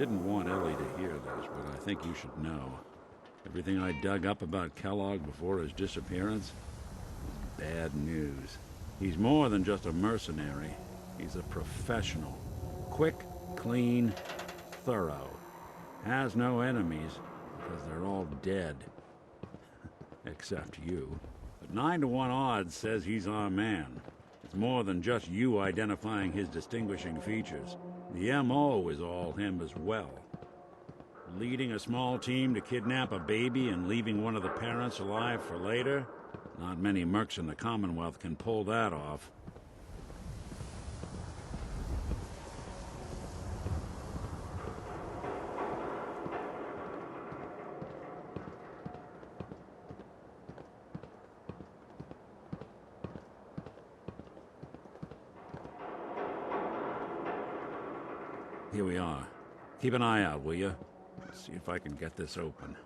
Didn't want Ellie to hear this, but I think you should know. Everything I dug up about Kellogg before his disappearance is bad news. He's more than just a mercenary. He's a professional. Quick, clean, thorough. Has no enemies, because they're all dead. Except you. But 9 to 1 odds says he's our man. It's more than just you identifying his distinguishing features. The MO is all him as well. Leading a small team to kidnap a baby and leaving one of the parents alive for later? Not many mercs in the Commonwealth can pull that off. Here we are. Keep an eye out, will you? See if I can get this open.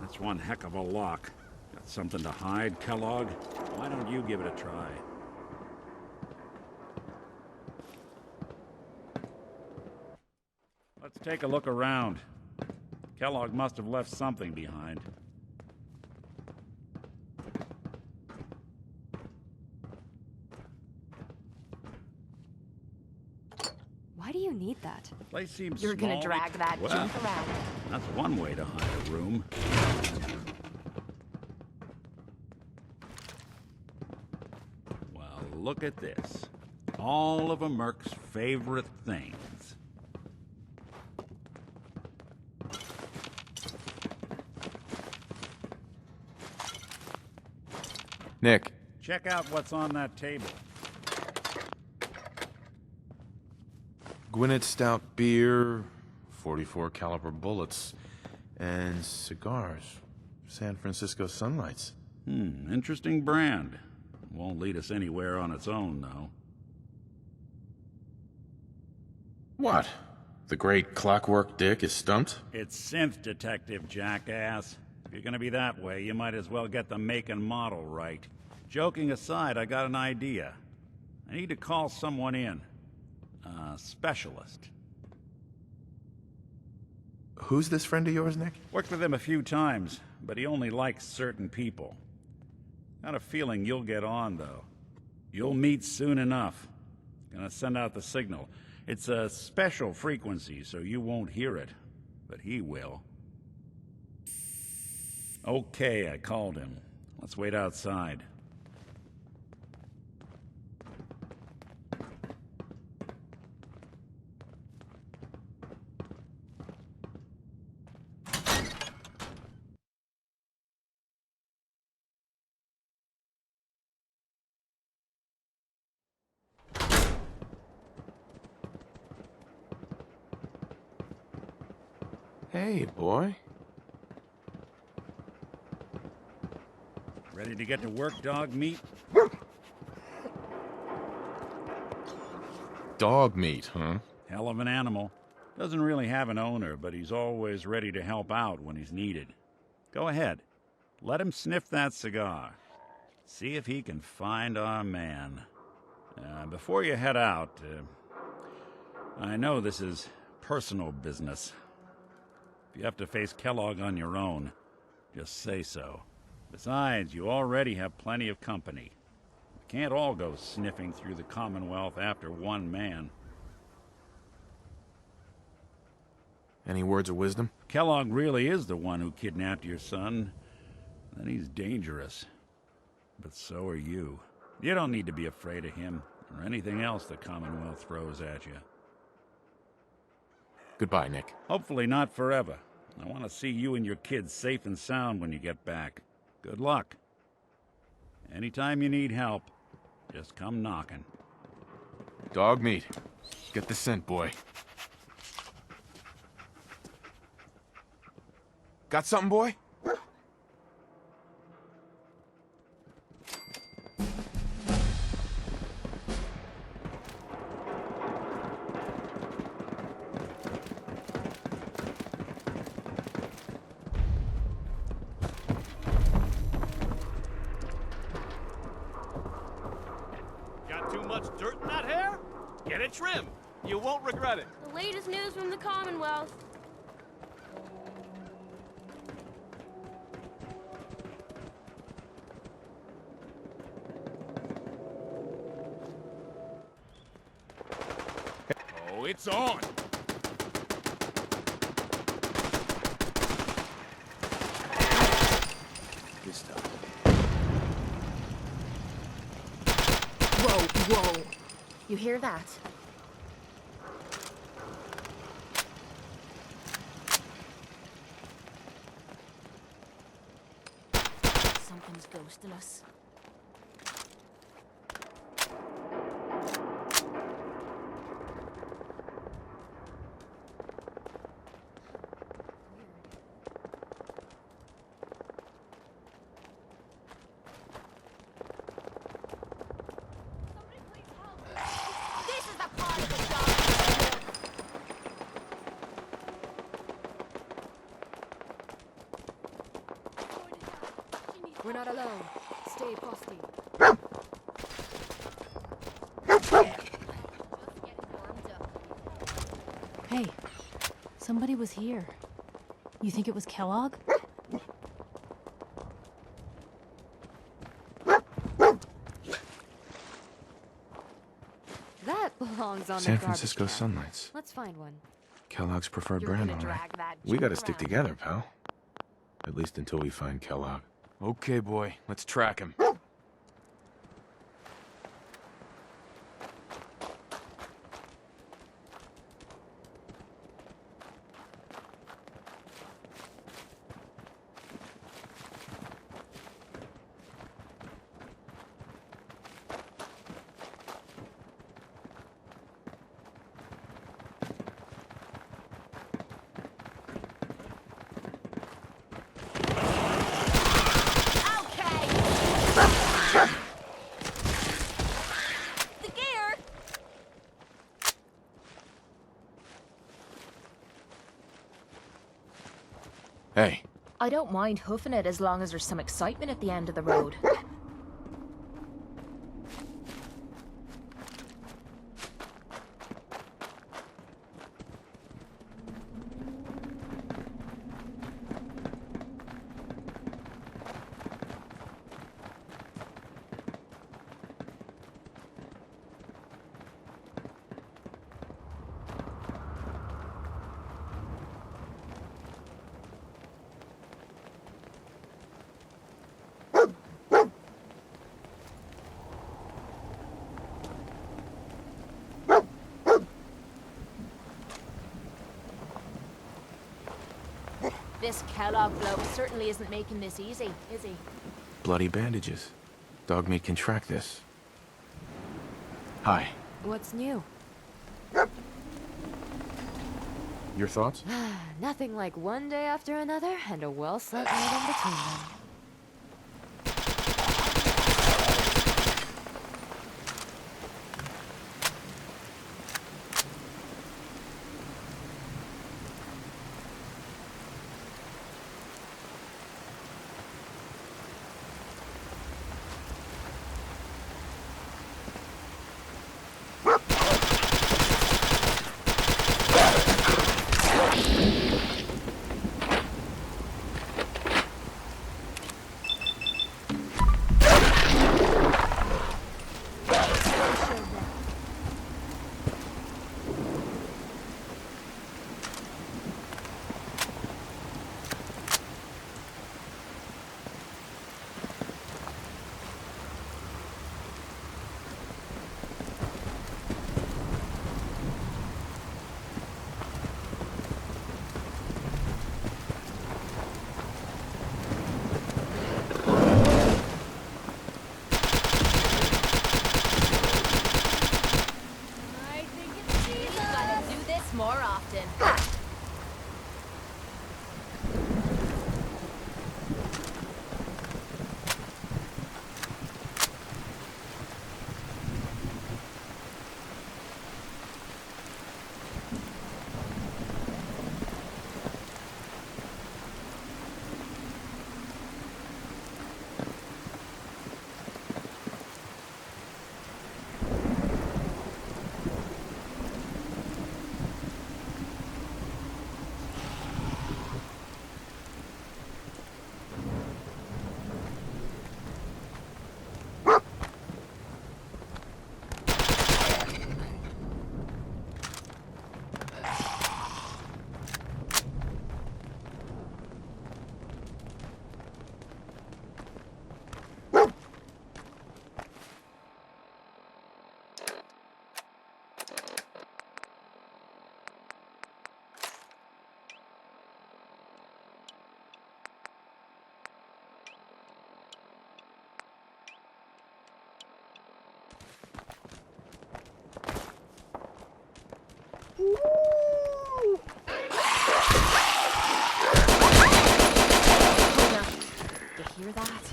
That's one heck of a lock. Got something to hide, Kellogg? Why don't you give it a try? Let's take a look around. Kellogg must have left something behind. Why do you need that? The place seems You're small. gonna drag that junk around. That's one way to hide a room. Well, look at this. All of a merc's favorite things. Nick. Check out what's on that table. Gwinnett Stout beer, 44 caliber bullets, and cigars. San Francisco Sunlights. Interesting brand. Won't lead us anywhere on its own, though. What? The great Clockwork Dick is stumped? It's synth detective, jackass. If you're gonna be that way, you might as well get the make and model right. Joking aside, I got an idea. I need to call someone in. A specialist. Who's this friend of yours, Nick? Worked with him a few times, but he only likes certain people. Got a feeling you'll get on, though. You'll meet soon enough. Gonna send out the signal. It's a special frequency, so you won't hear it. But he will. Okay, I called him. Let's wait outside. Hey, boy. Ready to get to work, dog meat? Dog meat, huh? Hell of an animal. Doesn't really have an owner, but he's always ready to help out when he's needed. Go ahead. Let him sniff that cigar. See if he can find our man. Before you head out, I know this is personal business. If you have to face Kellogg on your own, just say so. Besides, you already have plenty of company. We can't all go sniffing through the Commonwealth after one man. Any words of wisdom? Kellogg really is the one who kidnapped your son. Then he's dangerous. But so are you. You don't need to be afraid of him, or anything else the Commonwealth throws at you. Goodbye, Nick. Hopefully not forever. I want to see you and your kids safe and sound when you get back. Good luck. Anytime you need help, just come knocking. Dog meat. Get the scent, boy. Got something, boy? Got too much dirt in that head? a trim. You won't regret it. The latest news from the Commonwealth. Oh, it's on. Good stuff. Whoa, whoa. You hear that? Something's ghosting us. This is the part of the job. We're not alone. Stay posty. Hey, somebody was here. You think it was Kellogg? That belongs on San the garbage Francisco can. Sunlights. Let's find one. Kellogg's preferred You're brand, gonna all right. drag that We junk gotta stick around. together, pal. At least until we find Kellogg. Okay, boy. Let's track him. Okay. The gear. Hey, I don't mind hoofing it as long as there's some excitement at the end of the road. This Kellogg bloke certainly isn't making this easy, is he? bloody bandages. Dog meat can track this. Hi. What's new? Your thoughts? Nothing like one day after another and a well-slept night in between them. You hear that?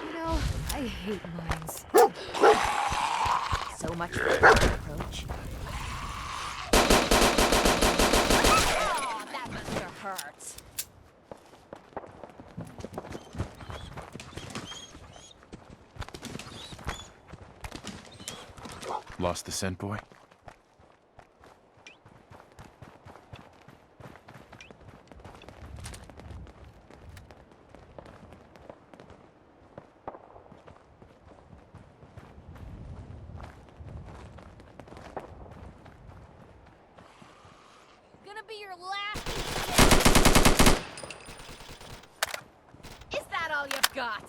You know, I hate mines. So much for the approach. Oh, that must have hurt. Lost the scent, boy? Gonna be your last. Is that all you've got?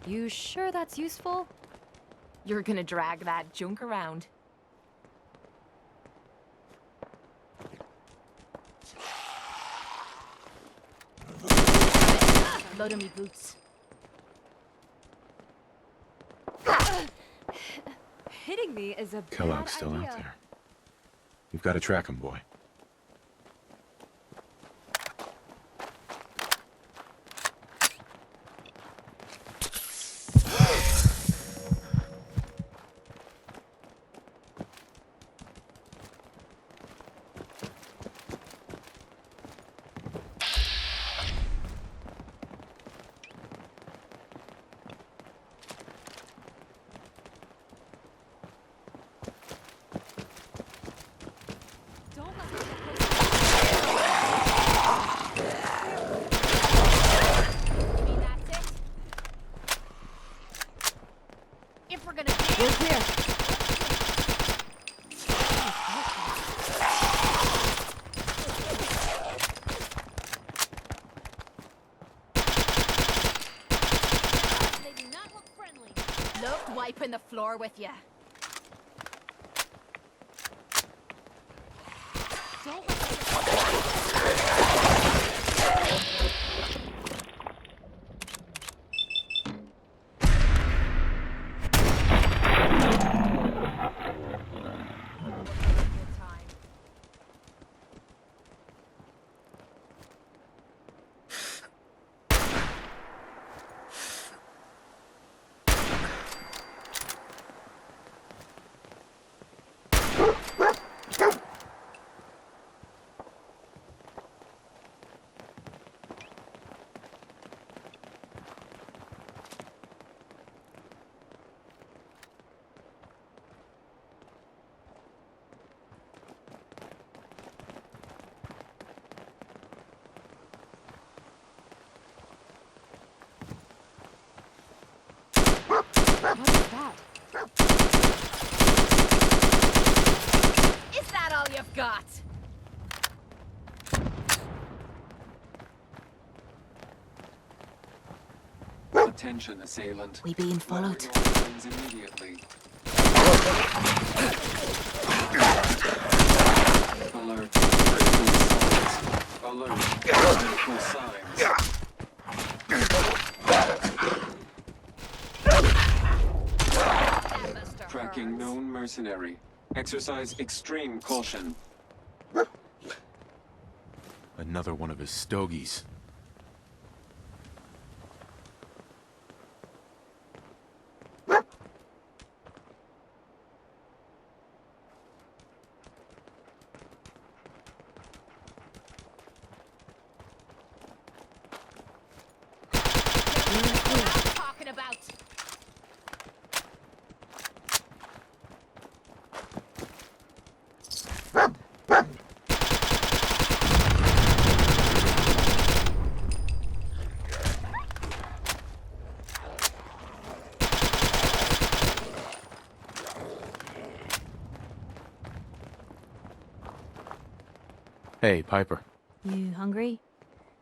You sure that's useful? You're gonna drag that junk around. Load me boots. Hitting me is a Kellogg's bad still idea. out there. You've got to track him, boy. Don't let me You mean that's it? If we're gonna dance, We're clear. they do not look friendly. Loved wiping the floor with you. Don't let them Good time. What is that? Is that all you've got? Attention, assailant. We being followed. Let your weapons immediately. Alert. Critical signs. Alert. Critical signs. That must have Tracking hurt. known mercenary. Exercise extreme caution. Another one of his stogies. That's what I'm talking about. Hey, Piper. You hungry?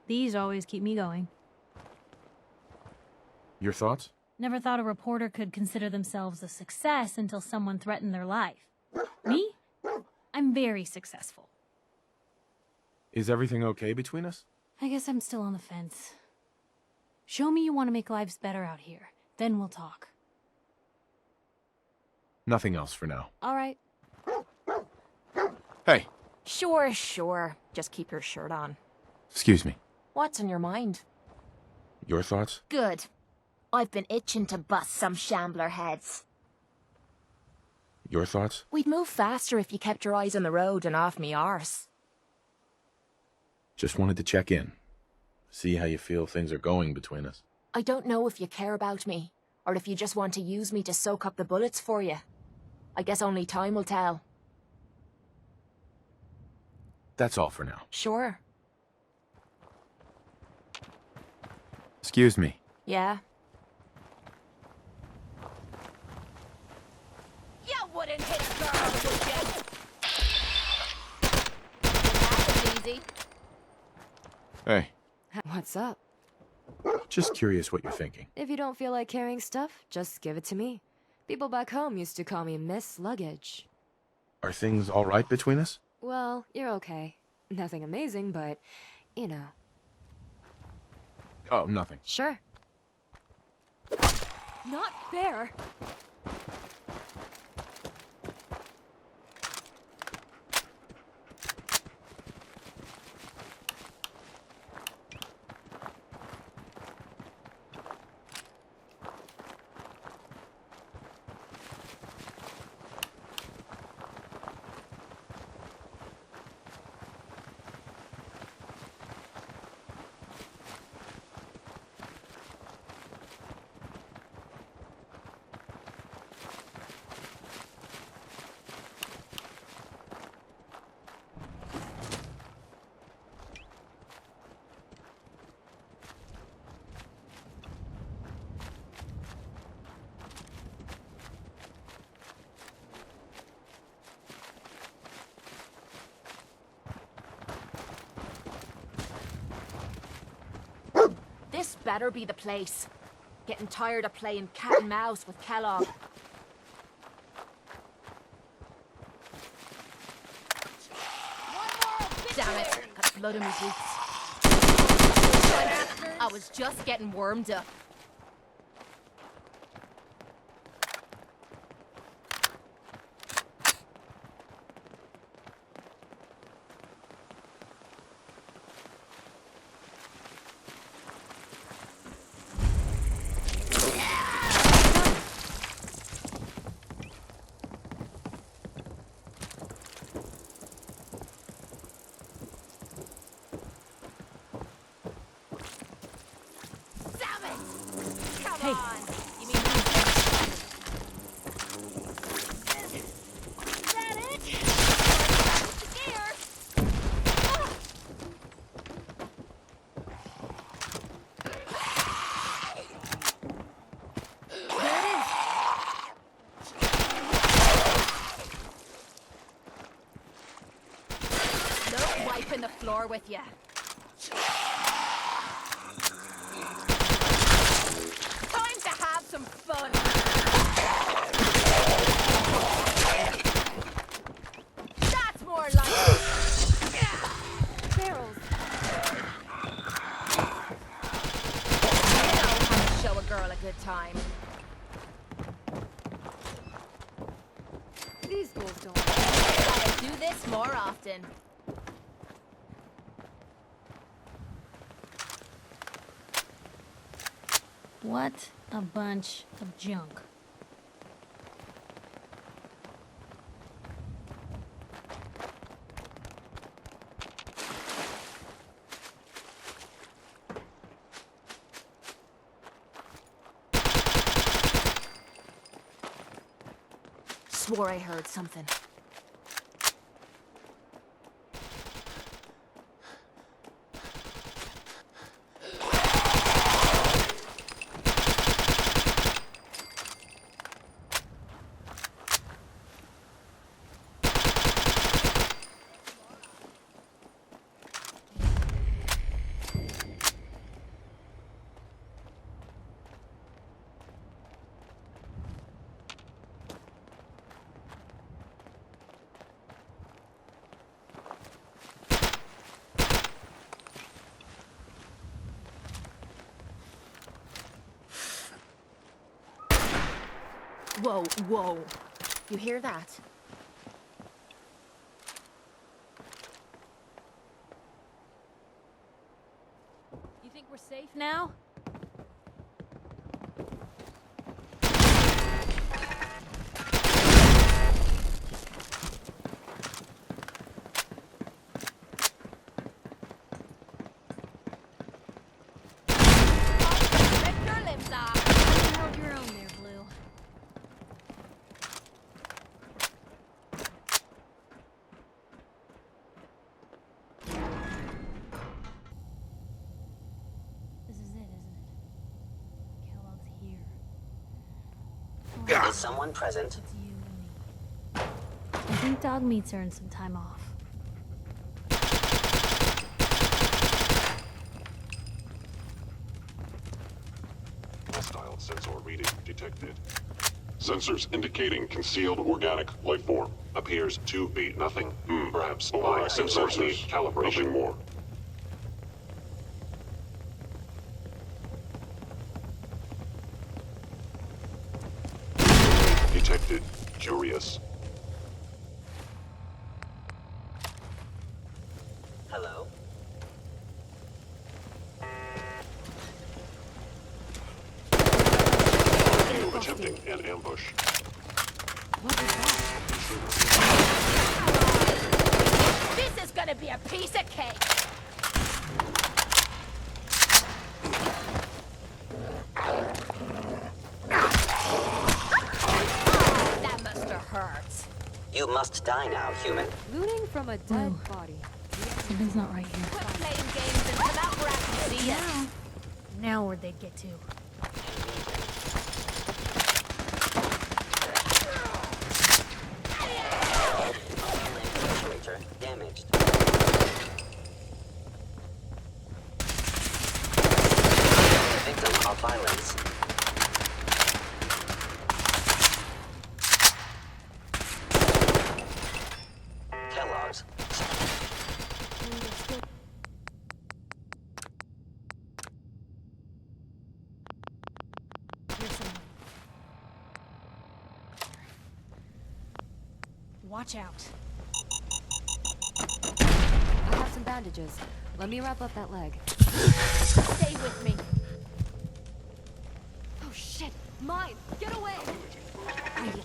These always keep me going. Your thoughts? Never thought a reporter could consider themselves a success until someone threatened their life. Me? I'm very successful. Is everything okay between us? I guess I'm still on the fence. Show me you want to make lives better out here. Then we'll talk. Nothing else for now. All right. Hey, Sure, sure. Just keep your shirt on. excuse me. What's on your mind? Your thoughts? Good. I've been itching to bust some shambler heads. Your thoughts? We'd move faster if you kept your eyes on the road and off me arse. Just wanted to check in. See how you feel things are going between us. I don't know if you care about me, or if you just want to use me to soak up the bullets for you. I guess only time will tell. That's all for now. Sure. Excuse me. Yeah. You wouldn't hit a girl, would you? That was easy. Hey, What's up? just curious what you're thinking. If you don't feel like carrying stuff, just give it to me. People back home used to call me Miss Luggage. Are things all right between us? Well, you're okay. Nothing amazing, but, you know. Oh, nothing. Sure. Not fair. This better be the place. Getting tired of playing cat and mouse with Kellogg. Damn it, got blood in my boots. I was just getting warmed up. Come on. You mean is that it? Here. No wiping the floor with you. Time to have some fun. That's more like it. Barrels. You know how to show a girl a good time. These fools don't. Gotta do this more often. What a bunch of junk. Swore I heard something. Whoa, whoa. You hear that? You think we're safe now? Rip your limbs off. You held your own there, Blue. This is it, isn't it? Kellogg's here. Is someone present? It's you and me. I think dog meat's earned some time off. Hostile sensor reading detected. Sensors indicating concealed organic life form. Appears to be nothing. Perhaps OLOY sensors need calibration. Nothing more. Detected. Curious. Hello? You attempting an ambush. This is gonna be a piece of cake. That must have hurt. You must die now, human. Looting from a dead body. Something's not right here. Quit playing games and come out where I can see ya. Now where'd they get to? Refrigerator damaged. Victim of violence. Kellogg's. Here's some. Watch out. I have some bandages. Let me wrap up that leg. Stay with me. Oh shit! Mine! Get away! Are you kidding me?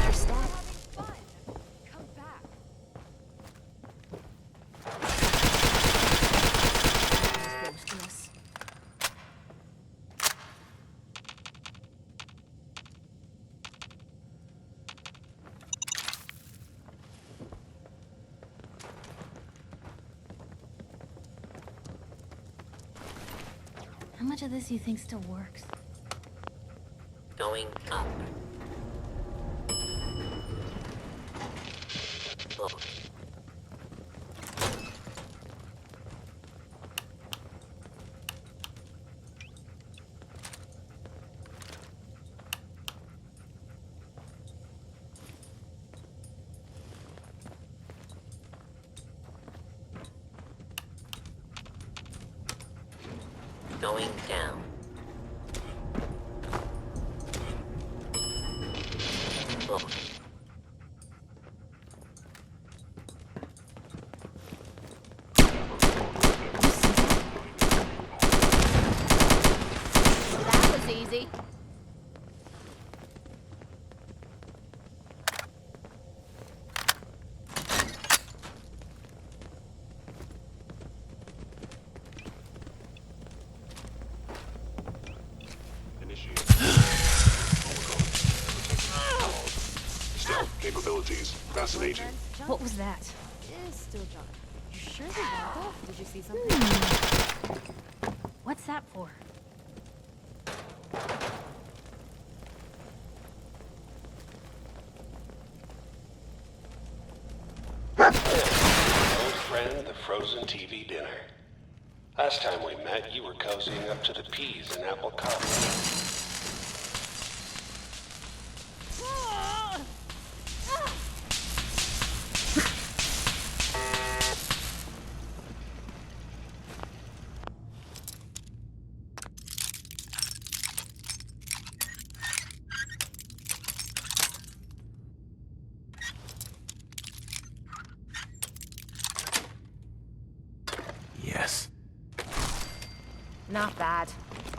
Your step. Having fun! Come back! Ghosting us. How much of this you think still works? Going up. Look. Going down. Look. That was easy. Initiate. Stealth capabilities. Fascinating. What was that? Is still junk. You sure they want that? Did you see something? What's that for? Old friend, the frozen TV dinner. Last time we met, you were cozying up to the peas and apple coffee. Not bad.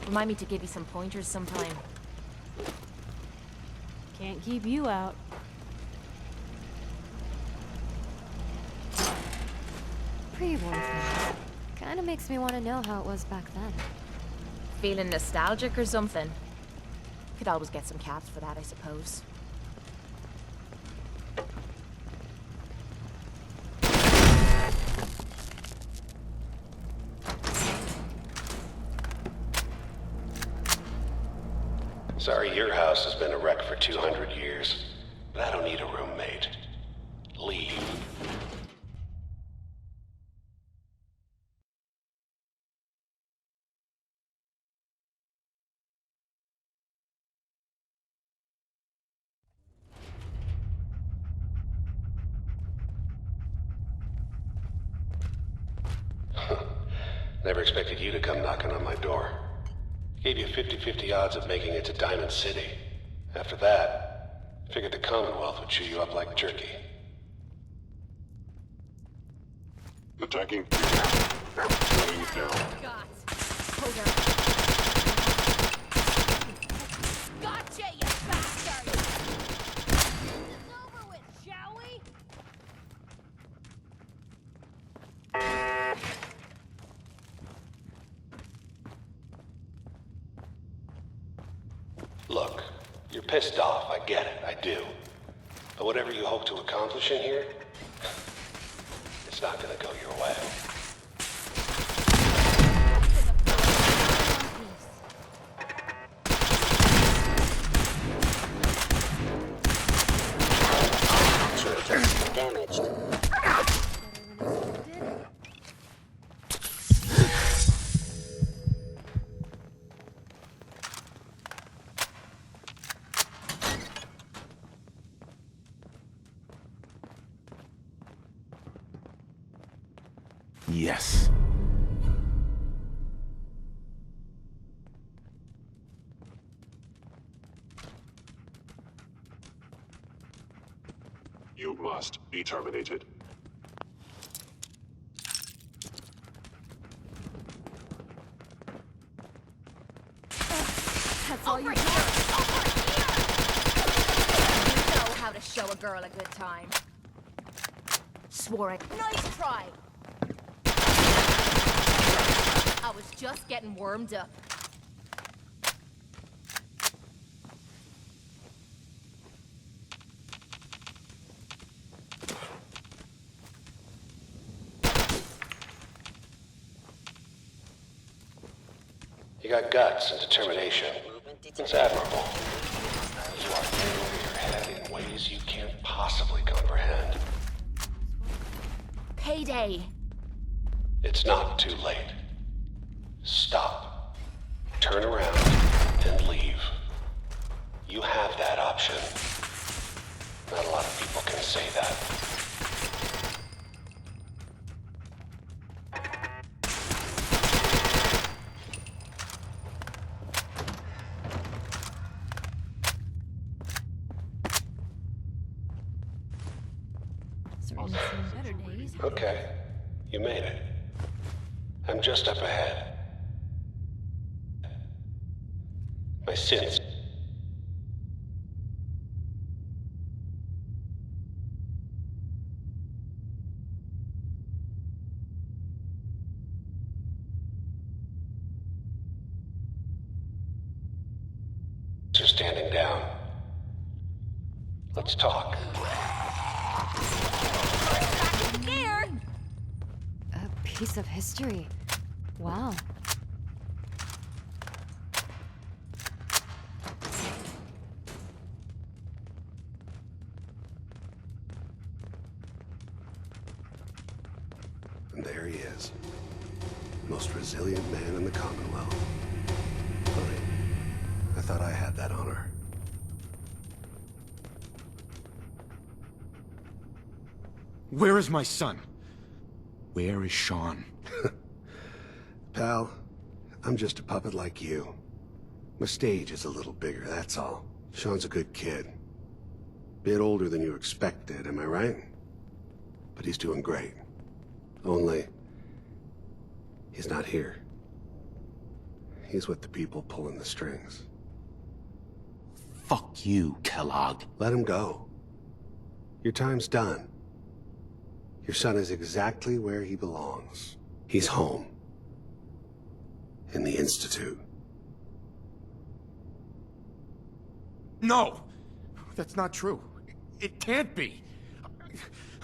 Remind me to give you some pointers sometime. Can't keep you out. Pre-war thing. Kinda makes me want to know how it was back then. Feeling nostalgic or something? Could always get some caps for that, I suppose. Sorry your house has been a wreck for 200 years, but I don't need a roommate. Leave. Never expected you to come knocking on my door. Gave you 50-50 odds of making it to Diamond City. After that, figured the Commonwealth would chew you up like jerky. Attacking. Shutting it down. Hold up. Gotcha, you bastard! It's over with, shall we? Look, you're pissed off, I get it, I do. But whatever you hope to accomplish in here, it's not gonna go your way. Damaged. Yes. You must be terminated. That's all you got. You know how to show a girl a good time. Swore it. Nice try. I was just getting warmed up. You got guts and determination. It's admirable. You are in over your head in ways you can't possibly comprehend. Payday! It's not too late. Stop. Turn around and leave. You have that option. Not a lot of people can say that. Certainly seen better days. Okay, you made it. I'm just up ahead. My sins. Are standing down. Let's talk. Scared? A piece of history. Wow. And there he is. Most resilient man in the Commonwealth. Fine. I thought I had that honor. Where is my son? Where is Sean? Pal, I'm just a puppet like you. My stage is a little bigger, that's all. Sean's a good kid. Bit older than you expected, am I right? But he's doing great. Only, he's not here. He's with the people pulling the strings. Fuck you, Kellogg. Let him go. Your time's done. Your son is exactly where he belongs. He's home. In the Institute. No! That's not true. It can't be.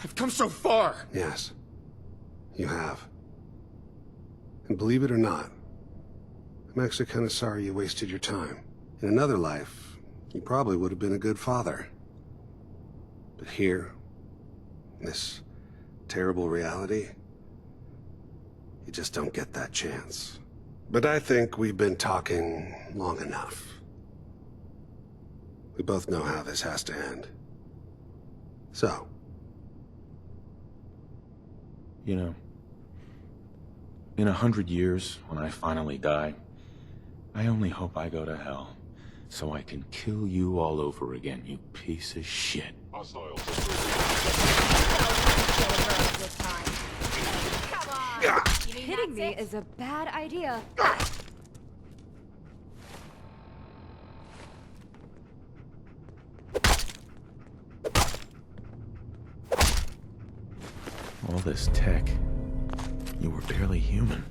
I've come so far. Yes. You have. And believe it or not, I'm actually kind of sorry you wasted your time. In another life, you probably would have been a good father. But here, in this terrible reality, you just don't get that chance. But I think we've been talking long enough. We both know how this has to end. So. You know, in 100 years, when I finally die, I only hope I go to hell, so I can kill you all over again, you piece of shit. Hostile Hitting me is a bad idea. All this tech, you were barely human.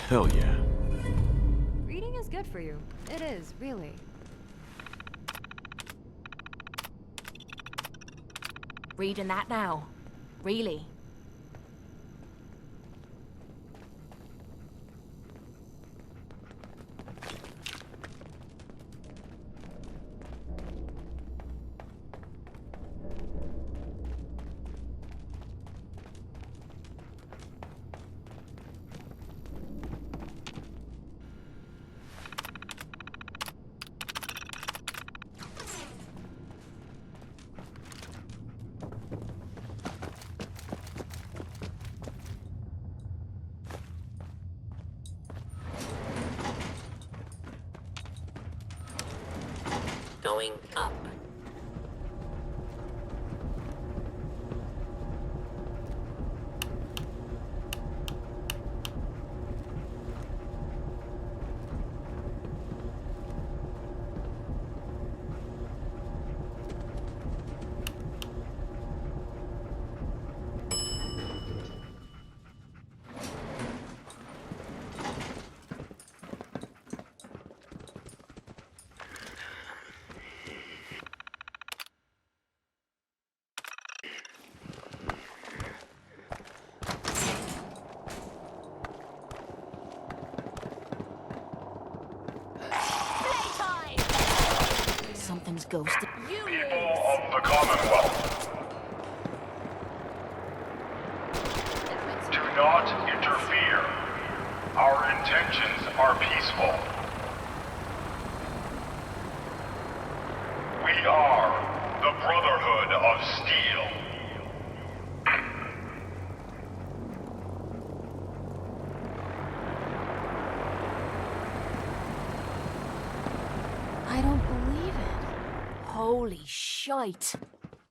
Hell yeah. Reading is good for you. It is, really. Reading that now. Really. Going up. Something's ghosted. People of the Commonwealth, do not interfere. Our intentions are peaceful. We are the Brotherhood of Steel. I don't believe it. Holy shite.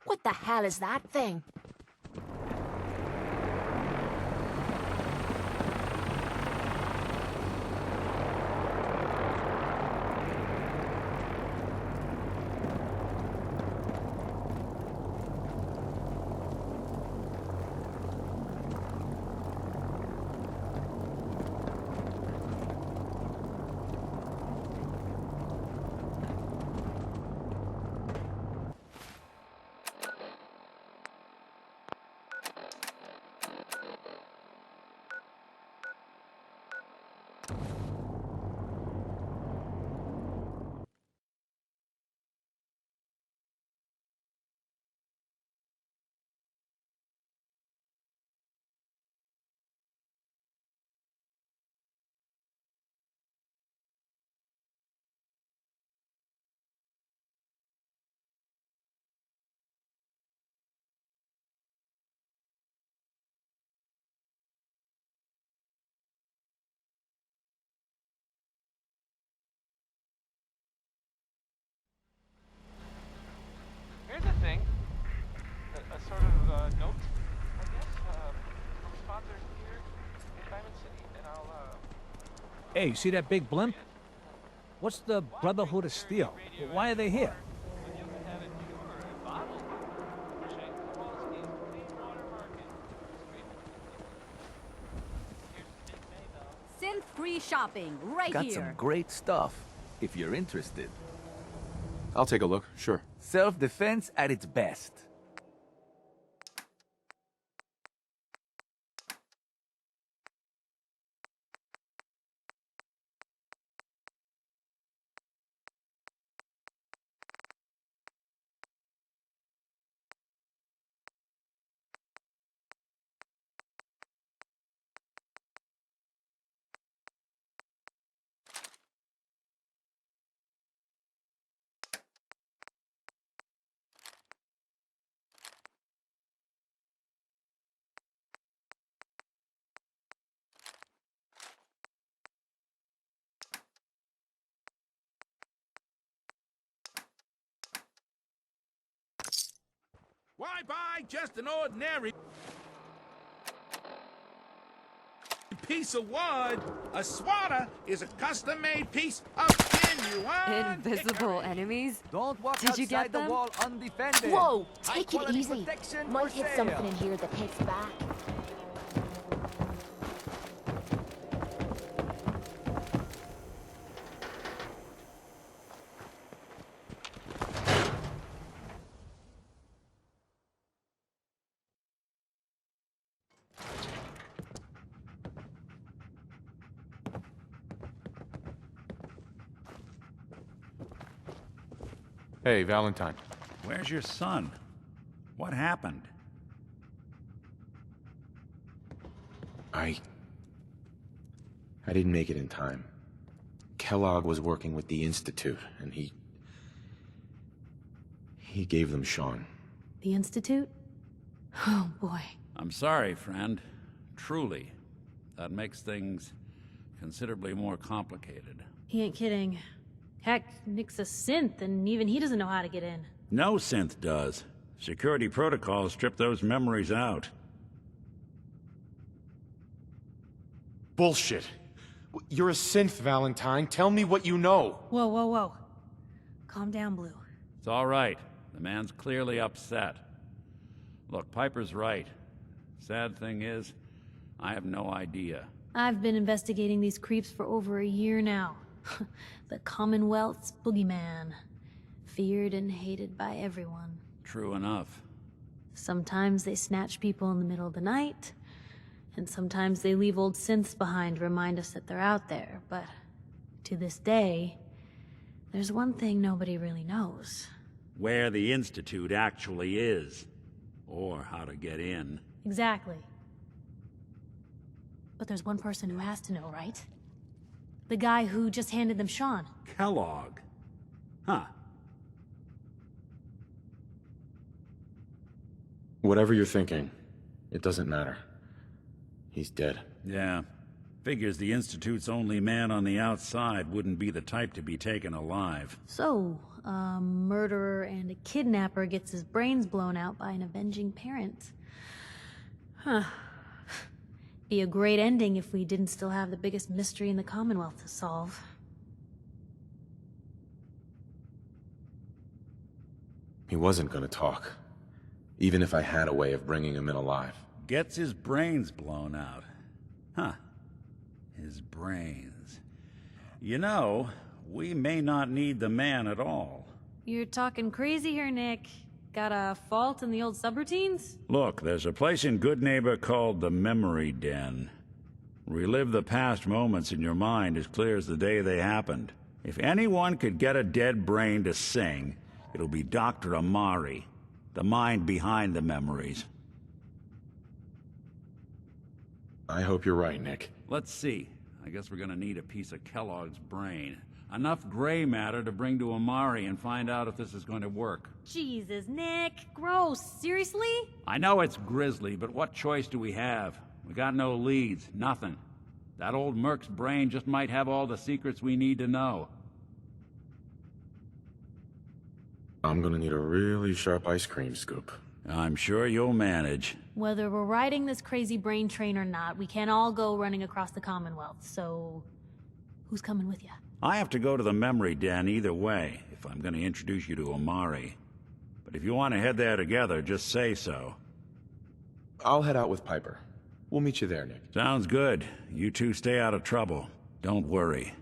What the hell is that thing? Hey, you see that big blimp? What's the Brotherhood of Steel? Why are they here? Synth-free shopping, right Got here. some great stuff, if you're interested. I'll take a look, sure. Self-defense at its best. Why buy just an ordinary piece of wood? A swatter is a custom-made piece of genuine... Invisible enemies? Don't walk Did you outside get the them? wall undefended. Whoa, take it High-quality easy. protection Might for hit sale. something in here that hits back. Hey, Valentine. Where's your son? What happened? I didn't make it in time. Kellogg was working with the Institute, and he gave them Sean. The Institute? Oh, boy. I'm sorry, friend. Truly. That makes things considerably more complicated. He ain't kidding. Heck, Nick's a synth, and even he doesn't know how to get in. No synth does. Security protocols strip those memories out. Bullshit. You're a synth, Valentine. Tell me what you know. Whoa, whoa, whoa. Calm down, Blue. It's all right. The man's clearly upset. Look, Piper's right. Sad thing is, I have no idea. I've been investigating these creeps for over a year now. The Commonwealth's boogeyman. Feared and hated by everyone. True enough. Sometimes they snatch people in the middle of the night, and sometimes they leave old synths behind to remind us that they're out there, but to this day, there's one thing nobody really knows. Where the Institute actually is. Or how to get in. Exactly. But there's one person who has to know, right? The guy who just handed them Sean. Kellogg. Huh. Whatever you're thinking, it doesn't matter. He's dead. Yeah. Figures the Institute's only man on the outside wouldn't be the type to be taken alive. So, a murderer and a kidnapper gets his brains blown out by an avenging parent. Huh. Be a great ending if we didn't still have the biggest mystery in the Commonwealth to solve. He wasn't gonna talk. Even if I had a way of bringing him in alive. Gets his brains blown out. Huh. His brains. You know, we may not need the man at all. You're talking crazy here, Nick. Got a fault in the old subroutines? Look, there's a place in Good Neighbor called the Memory Den. Relive the past moments in your mind as clear as the day they happened. If anyone could get a dead brain to sing, it'll be Dr. Amari, the mind behind the memories. I hope you're right, Nick. Let's see. I guess we're gonna need a piece of Kellogg's brain. Enough gray matter to bring to Amari and find out if this is going to work. Jesus, Nick. Gross. Seriously? I know it's grisly, but what choice do we have? We got no leads, nothing. That old Merc's brain just might have all the secrets we need to know. I'm gonna need a really sharp ice cream scoop. I'm sure you'll manage. Whether we're riding this crazy brain train or not, we can't all go running across the Commonwealth, so... who's coming with you? I have to go to the memory den either way, if I'm gonna introduce you to Omari. But if you want to head there together, just say so. I'll head out with Piper. We'll meet you there, Nick. Sounds good. You two stay out of trouble. Don't worry.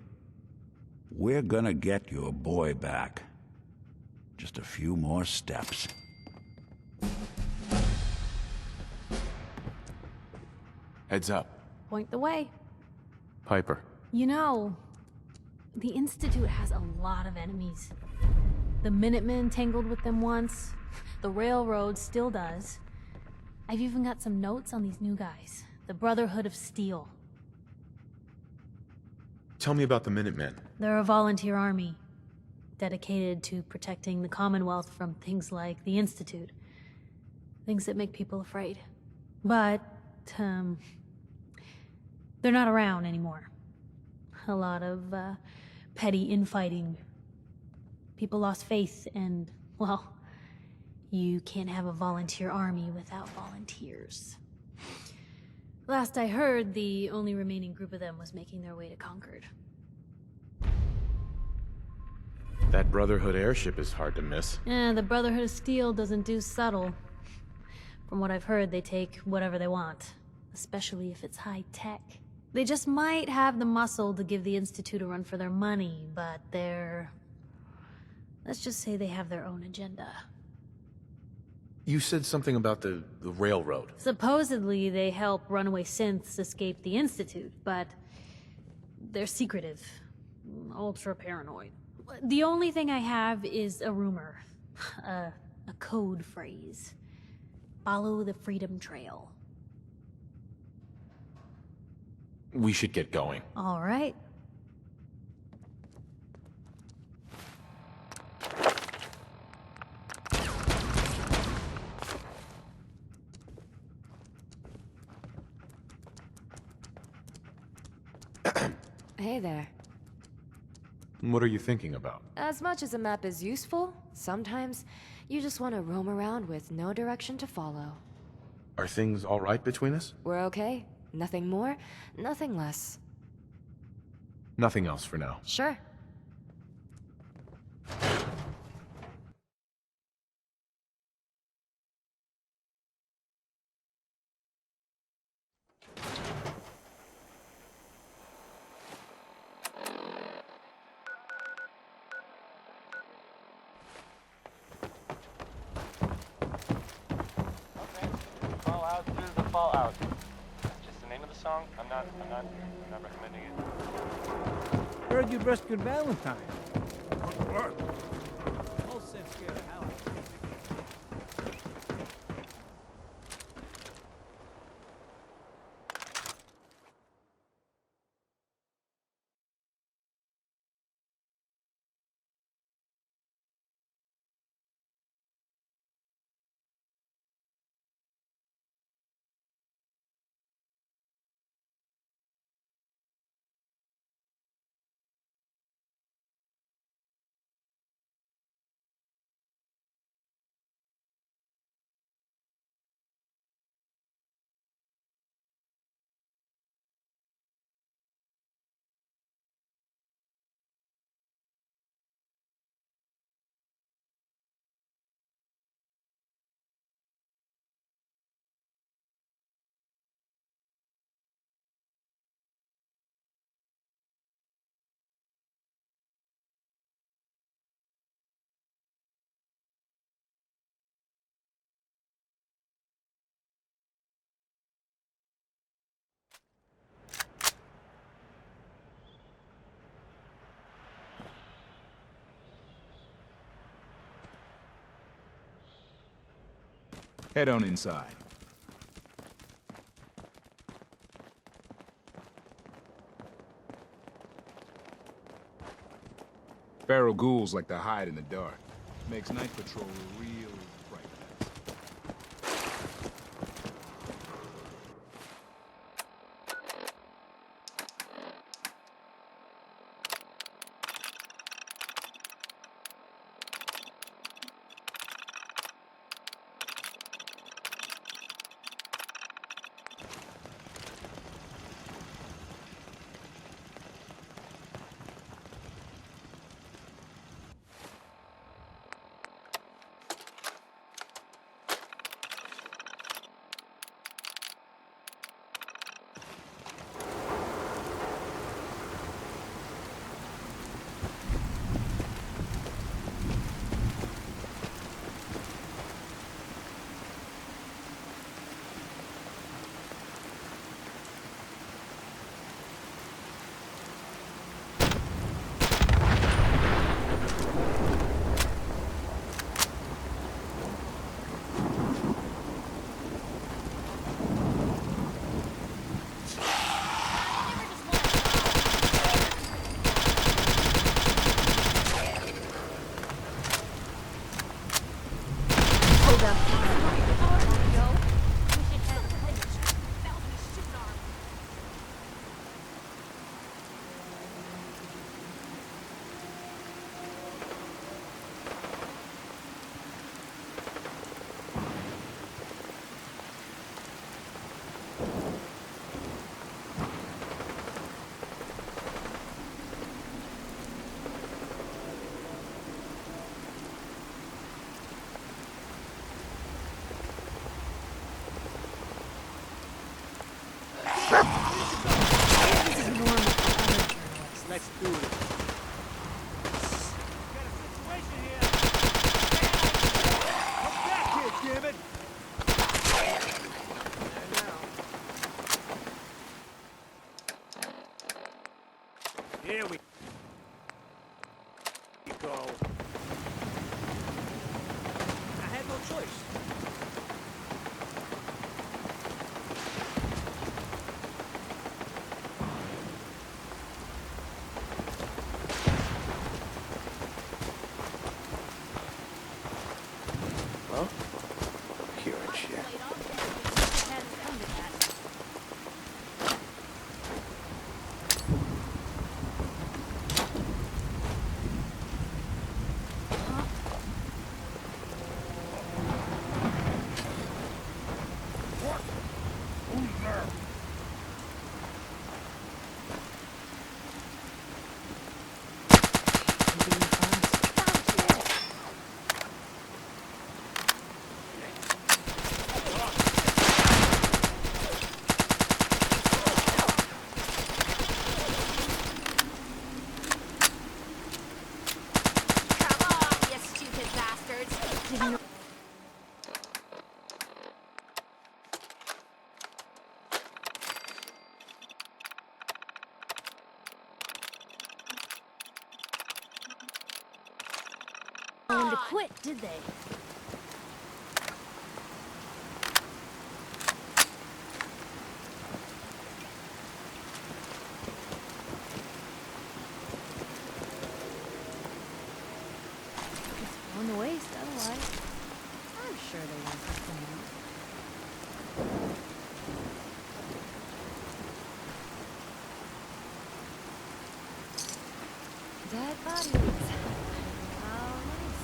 We're gonna get your boy back. Just a few more steps. Heads up. Point the way. Piper. You know, the Institute has a lot of enemies. The Minutemen tangled with them once. The Railroad still does. I've even got some notes on these new guys. The Brotherhood of Steel. Tell me about the Minutemen. They're a volunteer army, dedicated to protecting the Commonwealth from things like the Institute. Things that make people afraid. But, they're not around anymore. A lot of, petty infighting. People lost faith and, well, you can't have a volunteer army without volunteers. Last I heard, the only remaining group of them was making their way to Concord. That Brotherhood airship is hard to miss. The Brotherhood of Steel doesn't do subtle. From what I've heard, they take whatever they want, especially if it's high-tech. They just might have the muscle to give the Institute a run for their money, but they're... let's just say they have their own agenda. You said something about the Railroad. Supposedly, they help runaway synths escape the Institute, but they're secretive, ultra-paranoid. The only thing I have is a rumor, a code phrase. Follow the Freedom Trail. We should get going. All right. Hey there. What are you thinking about? As much as a map is useful, sometimes you just want to roam around with no direction to follow. Are things all right between us? We're okay. Nothing more, nothing less. Nothing else for now. Sure. Fallout. Just the name of the song. I'm not recommending it. Heard you rescued Valentine. What? Whole set scared the hell out of me. Head on inside. Feral ghouls like to hide in the dark. Makes night patrol a real fright fest. Here we go. I had no choice. Well, here and shit. To quit, did they? It's going to waste otherwise. I'm sure they won't cut them out. Dead bodies. How nice.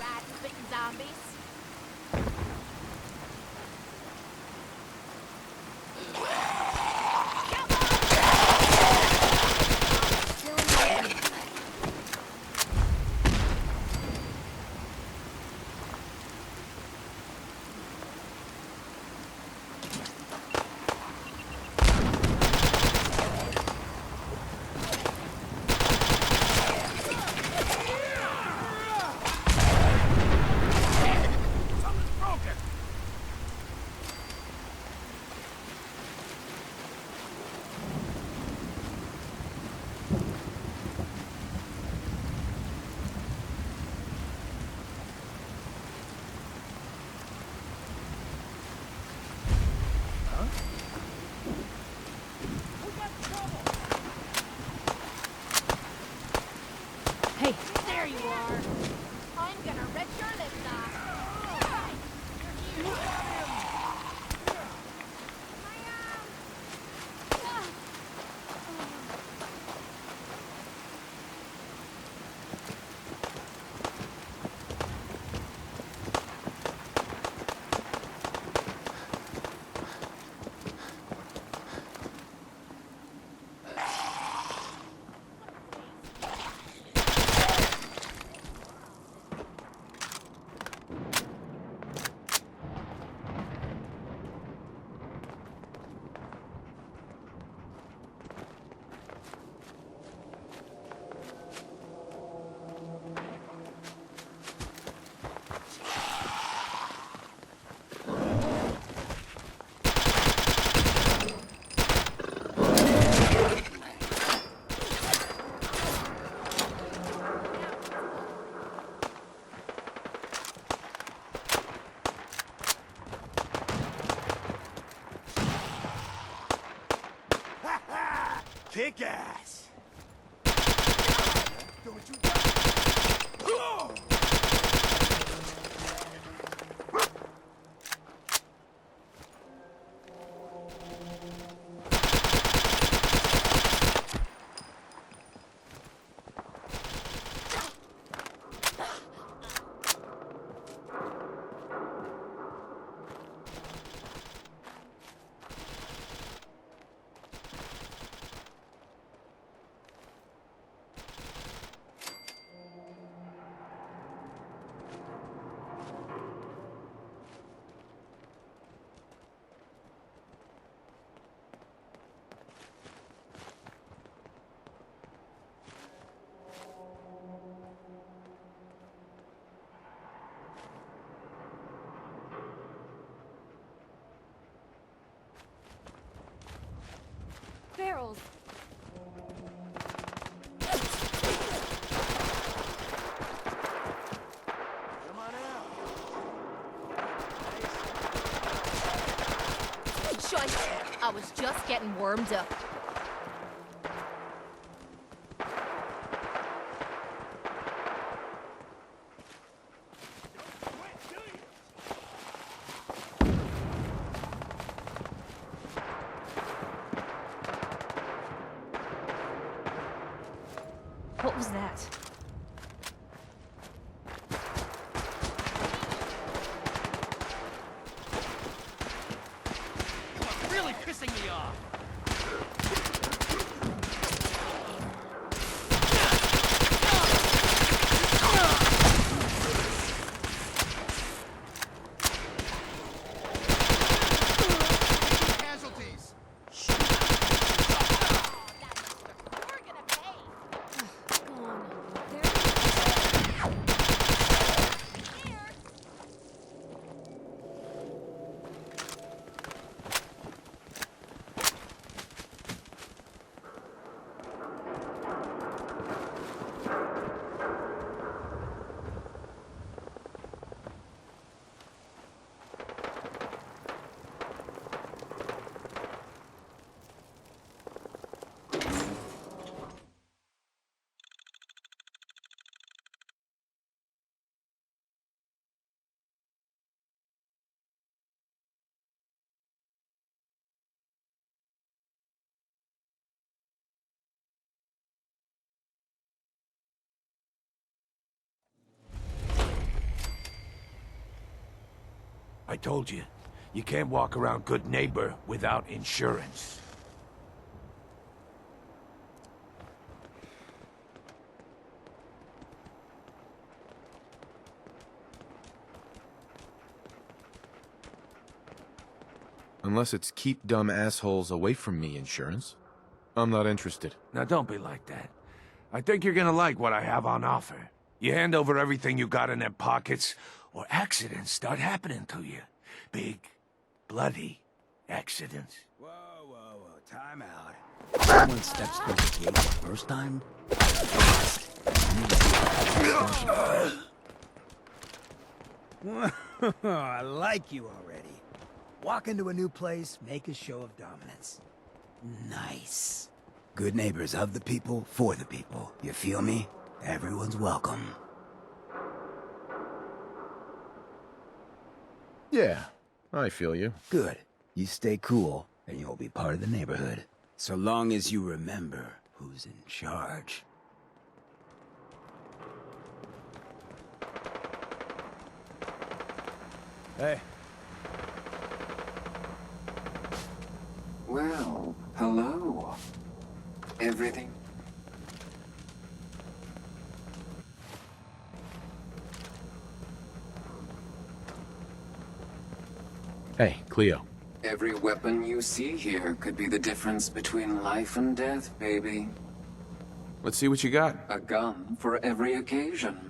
Rat-spitting zombies. Hey, There you are. I'm gonna rip your lips off. Kick ass! I was just getting warmed up. What was that? Really pissing me off. Casualties. I told you, you can't walk around good neighbor without insurance. Unless it's keep dumb assholes away from me insurance. I'm not interested. Now don't be like that. I think you're gonna like what I have on offer. You hand over everything you got in them pockets, or accidents start happening to you. Big, bloody accidents. Whoa, whoa, whoa, time out. Someone steps through the gate the first time? I like you already. Walk into a new place, make a show of dominance. Nice. Good neighbors of the people, for the people. You feel me? Everyone's welcome. Yeah, I feel you. Good. You stay cool, and you'll be part of the neighborhood. So long as you remember who's in charge. Hey. Well, hello. Everything? Hey, Cleo. Every weapon you see here could be the difference between life and death, baby. Let's see what you got. A gun for every occasion.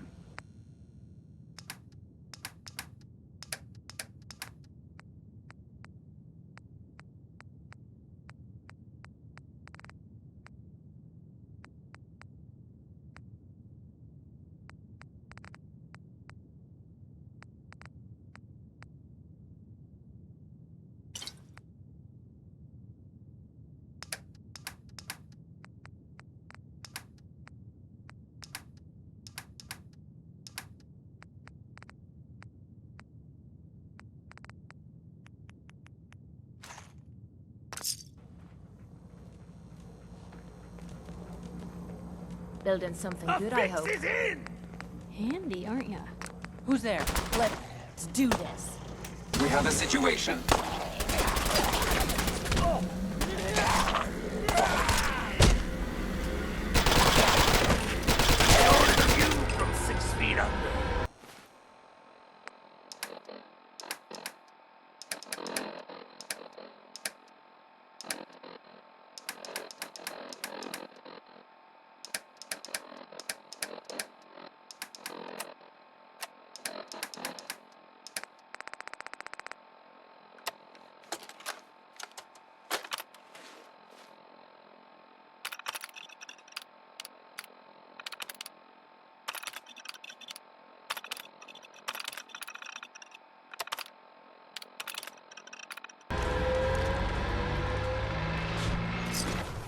Building something good, I hope. Handy, aren't ya? Who's there? Let's do this. We have a situation. From 6 feet under.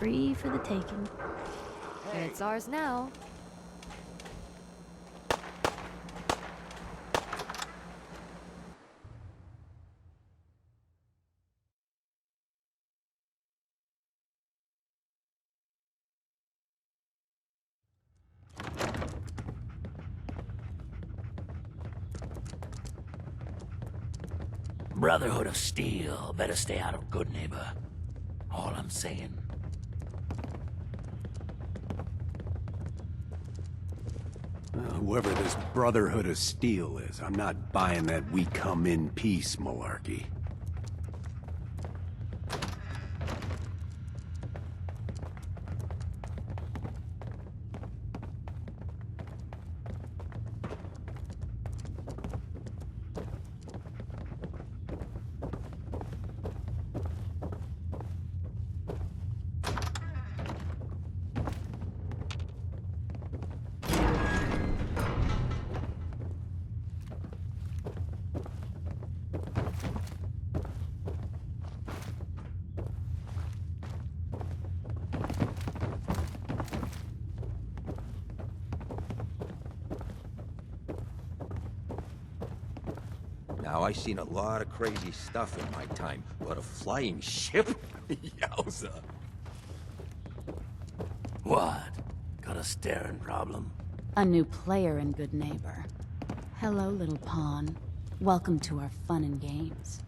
free for the taking. And it's ours now. Brotherhood of Steel. Better stay out of Good Neighbor. All I'm saying. Whoever this Brotherhood of Steel is, I'm not buying that we come in peace malarkey. Now, I've seen a lot of crazy stuff in my time, but a flying ship? Yowza. What? Got a staring problem? A new player in Good Neighbor. Hello, little pawn. Welcome to our fun and games.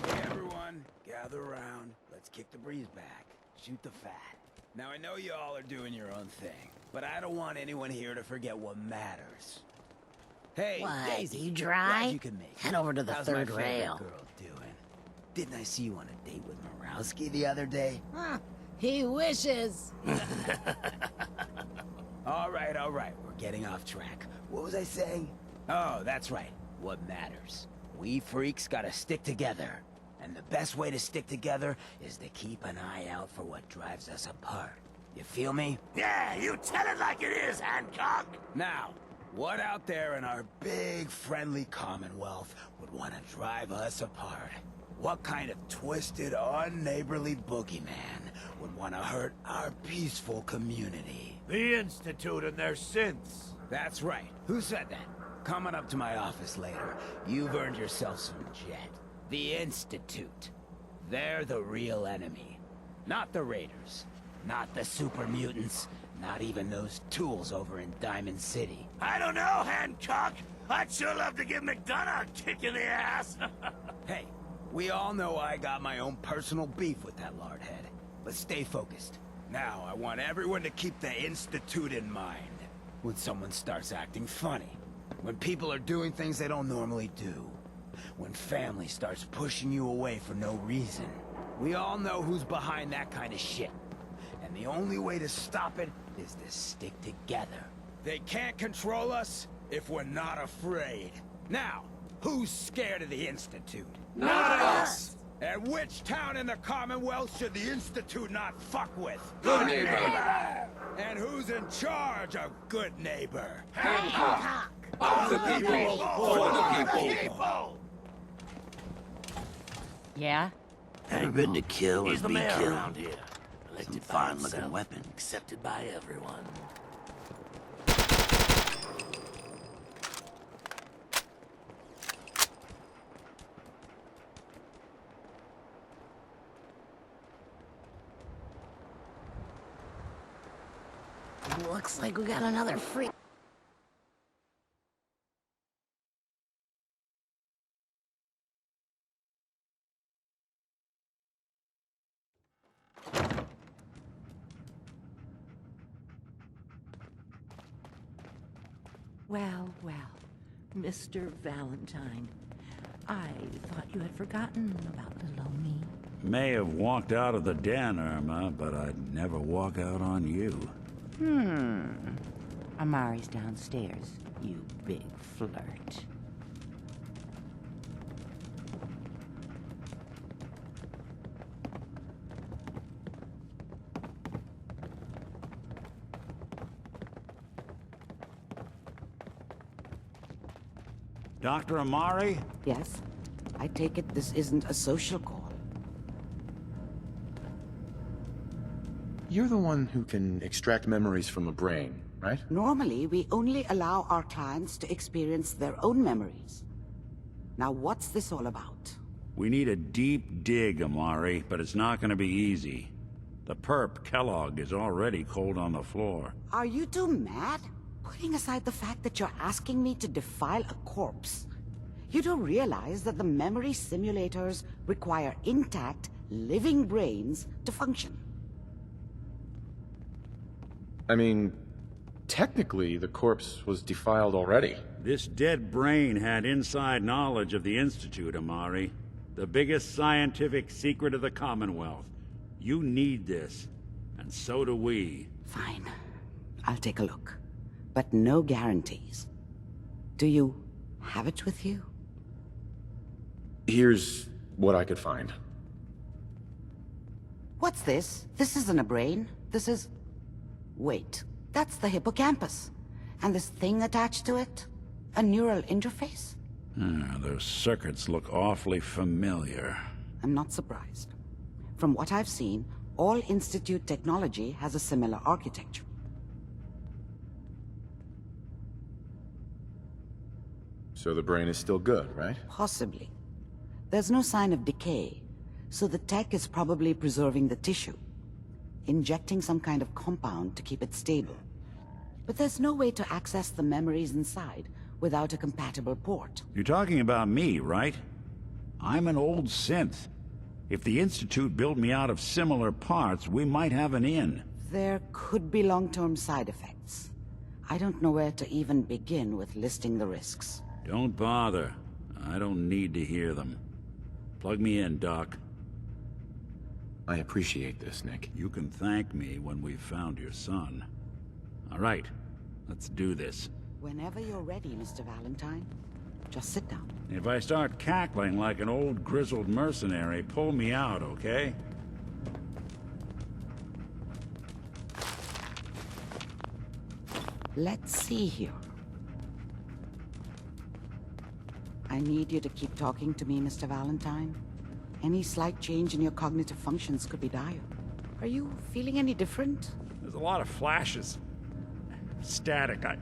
Hey everyone, gather around. Let's kick the breeze back. Shoot the fat. Now I know you all are doing your own thing, but I don't want anyone here to forget what matters. Hey, What, Daisy, you dry? glad you can make it. Head over to the How's third my favorite rail. girl doing? Didn't I see you on a date with Morowski the other day? Huh, he wishes. All right, we're getting off track. What was I saying? Oh, that's right. What matters. We freaks gotta stick together. And the best way to stick together is to keep an eye out for what drives us apart. You feel me? Yeah, you tell it like it is, Hancock! Now, what out there in our big, friendly Commonwealth would want to drive us apart? What kind of twisted, unneighborly boogeyman would want to hurt our peaceful community? The Institute and their synths. That's right. Who said that? Coming up to my office later, you've earned yourself some jet. The Institute. They're the real enemy. Not the Raiders. Not the super mutants. Not even those tools over in Diamond City. I don't know, Hancock. I'd sure love to give McDonough a kick in the ass. Hey, we all know I got my own personal beef with that lardhead. But stay focused. Now, I want everyone to keep the Institute in mind. When someone starts acting funny. When people are doing things they don't normally do. When family starts pushing you away for no reason. We all know who's behind that kind of shit. And the only way to stop it is to stick together. They can't control us if we're not afraid. Now, who's scared of the Institute? Not us! And which town in the Commonwealth should the Institute not fuck with? Good Neighbor! And who's in charge of Good Neighbor? Hancock! Of the people, for the people! Yeah? Ain't been to kill He's and the be mayor killed. around here. Elected Some by fine-looking himself, weapon. accepted by everyone. Looks like we got another freak. Well, well, Mr. Valentine. I thought you had forgotten about little old me. May have walked out of the den, Irma, but I'd never walk out on you. Amari's downstairs, you big flirt. Dr. Amari? Yes? I take it this isn't a social call. You're the one who can extract memories from a brain, right? Normally, we only allow our clients to experience their own memories. Now, what's this all about? We need a deep dig, Amari, but it's not gonna be easy. The perp, Kellogg, is already cold on the floor. Are you two mad? Putting aside the fact that you're asking me to defile a corpse, you do realize that the memory simulators require intact, living brains to function. I mean, technically, the corpse was defiled already. This dead brain had inside knowledge of the Institute, Amari. The biggest scientific secret of the Commonwealth. You need this, and so do we. Fine. I'll take a look. But no guarantees. Do you have it with you? Here's what I could find. What's this? This isn't a brain. This is... Wait, that's the hippocampus. And this thing attached to it? A neural interface? Those circuits look awfully familiar. I'm not surprised. From what I've seen, all Institute technology has a similar architecture. So the brain is still good, right? Possibly. There's no sign of decay, so the tech is probably preserving the tissue, injecting some kind of compound to keep it stable. But there's no way to access the memories inside without a compatible port. You're talking about me, right? I'm an old synth. If the Institute built me out of similar parts, we might have an in. There could be long-term side effects. I don't know where to even begin with listing the risks. Don't bother. I don't need to hear them. Plug me in, Doc. I appreciate this, Nick. You can thank me when we've found your son. All right, let's do this. Whenever you're ready, Mr. Valentine. Just sit down. If I start cackling like an old grizzled mercenary, pull me out, okay? Let's see here. I need you to keep talking to me, Mr. Valentine. Any slight change in your cognitive functions could be dire. Are you feeling any different? There's a lot of flashes. Static. I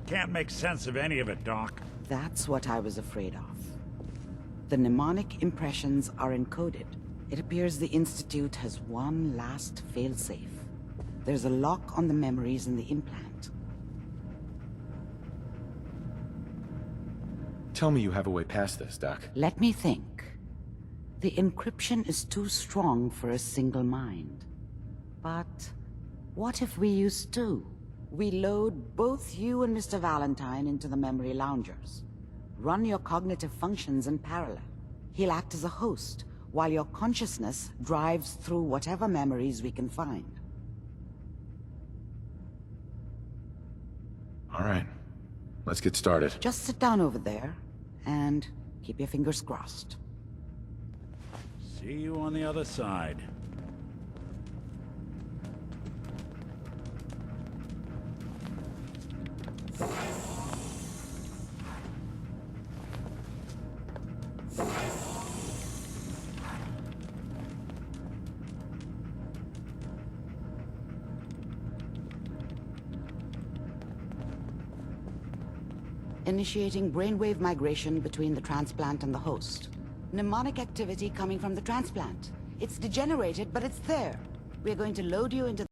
can't make sense of any of it, Doc. That's what I was afraid of. The mnemonic impressions are encoded. It appears the Institute has one last failsafe. There's a lock on the memories in the implant. Tell me you have a way past this, Doc. Let me think. The encryption is too strong for a single mind. But what if we use two? We load both you and Mr. Valentine into the memory loungers. Run your cognitive functions in parallel. He'll act as a host, while your consciousness drives through whatever memories we can find. All right. Let's get started. Just sit down over there, and keep your fingers crossed. See you on the other side. Initiating brainwave migration between the transplant and the host. Mnemonic activity coming from the transplant. It's degenerated, but it's there. We're going to load you into